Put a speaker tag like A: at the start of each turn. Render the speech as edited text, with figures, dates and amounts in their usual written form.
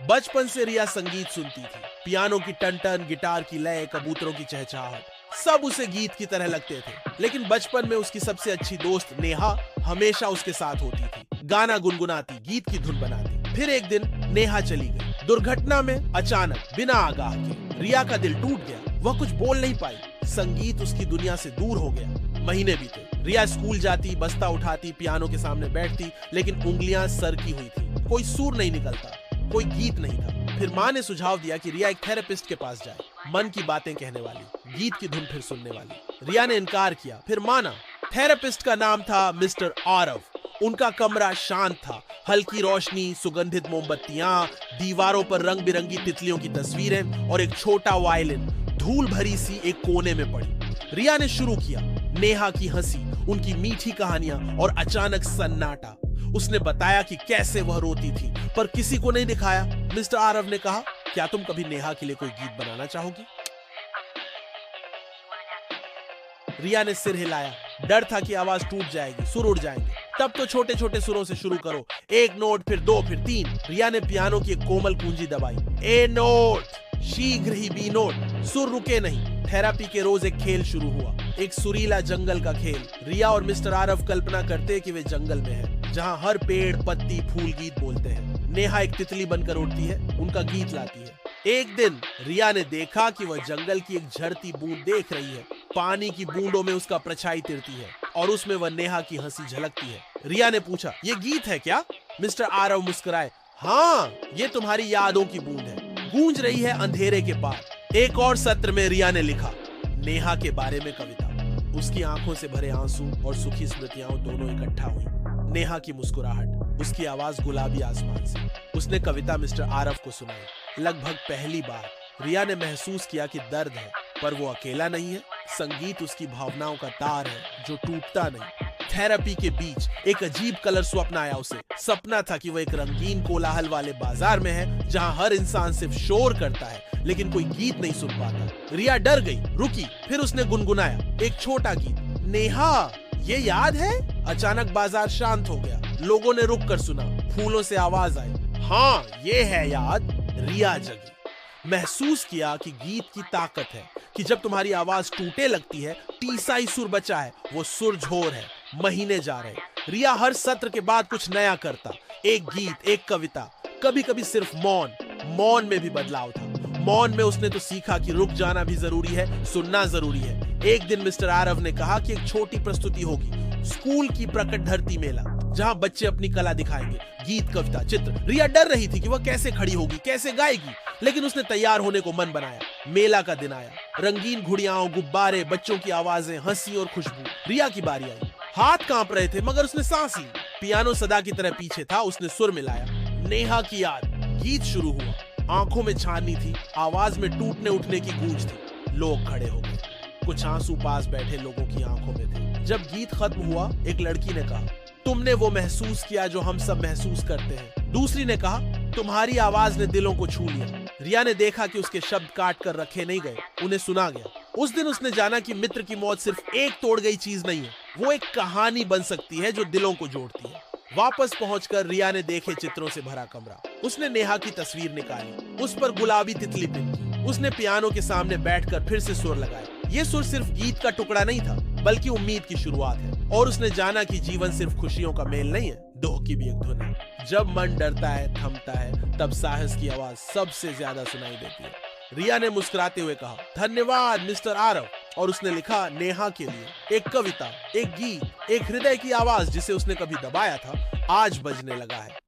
A: बचपन से रिया संगीत सुनती थी। पियानो की टन-टन, गिटार की लय, कबूतरों की चहचहाहट, सब उसे गीत की तरह लगते थे। लेकिन बचपन में उसकी सबसे अच्छी दोस्त नेहा हमेशा उसके साथ होती थी। गाना गुनगुनाती, गीत की धुन बनाती। फिर एक दिन नेहा चली गई। दुर्घटना में अचानक, बिना आगाह के रिया का दिल टूट गया। वह कुछ बोल नहीं पाई। संगीत उसकी दुनिया से दूर हो गया। महीने बीते। रिया स्कूल जाती, बस्ता उठाती, पियानो के सामने बैठती, लेकिन उंगलियां सरकी हुई थी। कोई सुर नहीं निकलता, कोई गीत नहीं था। फिर माँ ने सुझाव दिया कि रिया एक थेरेपिस्ट के पास जाए, मन की बातें कहने वाली, गीत की धुन फिर सुनने वाली। रिया ने इनकार किया, फिर माना। थेरेपिस्ट का नाम था मिस्टर आरव। उनका कमरा शांत था। हल्की रोशनी, सुगंधित मोमबत्तियां, दीवारों पर रंग बिरंगी तितलियों की तस्वीरें और एक छोटा वायलिन धूल भरी सी एक कोने में पड़ी। रिया ने शुरू किया। नेहा की हंसी, उनकी मीठी कहानियां और अचानक सन्नाटा। उसने बताया कि कैसे वह रोती थी, पर किसी को नहीं दिखाया। मिस्टर आरव ने कहा, क्या तुम कभी नेहा के लिए कोई गीत बनाना चाहोगी? रिया ने सिर हिलाया। डर था कि आवाज टूट जाएगी, सुर उड़ जाएंगे। तब तो छोटे छोटे सुरों से शुरू करो। एक नोट, फिर दो, फिर तीन। रिया ने पियानो की एक कोमल कुंजी दबाई। ए नोट, शीघ्र ही बी नोट। सुर रुके नहीं। थेरेपी के रोज एक खेल शुरू हुआ, एक सुरीला जंगल का खेल। रिया और मिस्टर आरव कल्पना करते कि वे जंगल में हैं, जहां हर पेड़, पत्ती, फूल गीत बोलते हैं। नेहा एक तितली बनकर उड़ती है, उनका गीत लाती है। एक दिन रिया ने देखा कि वह जंगल की एक झड़ती बूंद देख रही है। पानी की बूंदों में उसका परछाई तिरती है और उसमें वह नेहा की हंसी झलकती है। रिया ने पूछा, ये गीत है क्या? मिस्टर आरव मुस्कुराए, हाँ, ये तुम्हारी यादों की बूंद है, गूंज रही है अंधेरे के पार। एक और सत्र में रिया ने लिखा नेहा के बारे में कविता। उसकी आंखों से भरे आंसू और सुखी स्मृतियां दोनों इकट्ठा हुई। नेहा की मुस्कुराहट, उसकी आवाज गुलाबी आसमान से। उसने कविता मिस्टर आरव को सुनाई। लगभग पहली बार रिया ने महसूस किया कि दर्द है, पर वो अकेला नहीं है। संगीत उसकी भावनाओं का तार है जो टूटता नहीं। थेरेपी के बीच एक अजीब कलर स्वप्न आया उसे। सपना था कि वह एक रंगीन कोलाहल वाले बाजार में है, जहां हर इंसान सिर्फ शोर करता है, लेकिन कोई गीत नहीं सुन पाता। रिया डर गई, रुकी, फिर उसने गुनगुनाया एक छोटा गीत। नेहा, ये याद है? अचानक बाजार शांत हो गया। लोगों ने रुक कर सुना। फूलों से आवाज आई, हाँ, ये है याद। रिया जगी। महसूस किया कि गीत की ताकत है, कि जब तुम्हारी आवाज टूटे लगती है, टीसा ही सुर बचा है, वो सुर झोर है। महीने जा रहे। रिया हर सत्र के बाद कुछ नया करता, एक गीत, एक कविता, कभी कभी सिर्फ मौन। मौन में भी बदलाव था। मौन में उसने तो सीखा कि रुक जाना भी जरूरी है, सुनना जरूरी है। एक दिन मिस्टर आरव ने कहा कि एक छोटी प्रस्तुति होगी, स्कूल की प्रकट धरती मेला, जहां बच्चे अपनी कला दिखाएंगे, गीत, कविता, चित्र। रिया डर रही थी कि वह कैसे खड़ी होगी, कैसे गाएगी, लेकिन उसने तैयार होने को मन बनाया। मेला का दिन आया। रंगीन घुड़ियाओं, गुब्बारे, बच्चों की आवाजें, हंसी और खुशबू। रिया की बारी आई। हाथ कांप रहे थे, मगर उसने सांस ली। पियानो सदा की तरह पीछे था, उसने सुर मिलाया। नेहा की याद। गीत शुरू हुआ। आंखों में छानी थी, आवाज में टूटने उठने की गूंज थी। लोग खड़े हो गए। कुछ आंसू पास बैठे लोगों की आंखों में थे। जब गीत खत्म हुआ, एक लड़की ने कहा, तुमने वो महसूस किया जो हम सब महसूस करते हैं। दूसरी ने कहा, तुम्हारी आवाज ने दिलों को छू लिया। रिया ने देखा कि उसके शब्द काट कर रखे नहीं गए, उन्हें सुना गया। उस दिन उसने जाना कि मित्र की मौत सिर्फ एक तोड़ गई चीज नहीं है, वो एक कहानी बन सकती है जो दिलों को जोड़ती है। वापस पहुंचकर रिया ने देखे चित्रों से भरा कमरा। उसने नेहा की तस्वीर निकाली, उस पर गुलाबी तितली पिन की। उसने पियानो के सामने बैठकर फिर से सुर लगाए। ये सुर सिर्फ गीत का टुकड़ा नहीं था, बल्कि उम्मीद की शुरुआत है। और उसने जाना कि जीवन सिर्फ खुशियों का मेल नहीं है, दुख की भी एक धुन है। जब मन डरता है, थमता है, तब साहस की आवाज सबसे ज्यादा सुनाई देती है। रिया ने मुस्कुराते हुए कहा, धन्यवाद मिस्टर आरव। और उसने लिखा नेहा के लिए एक कविता, एक गीत, एक हृदय की आवाज जिसे उसने कभी दबाया था, आज बजने लगा है।